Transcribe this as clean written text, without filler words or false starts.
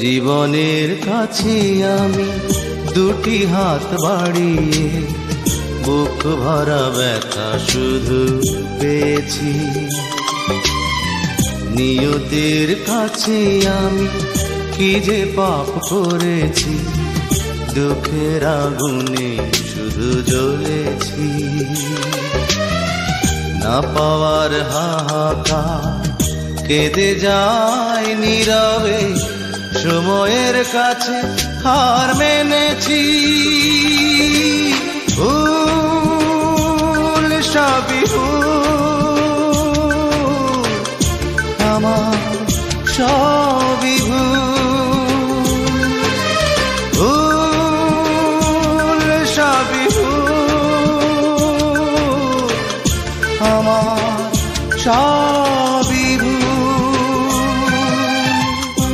জীবনের কাছে আমি দুটি হাত বাড়িয়ে বুক ভরা ব্যথা শুধু পেয়েছি। নিয়তির কাছে আমি কি যে পাপ করেছি, দুঃখের আগুনে শুধু জ্বলেছি। না পাওয়ার হাহাকার কেঁদে যায় নীরবে, সময়ের কাছে হার মেনেছি। ভুল সবই ভুল, আমার সব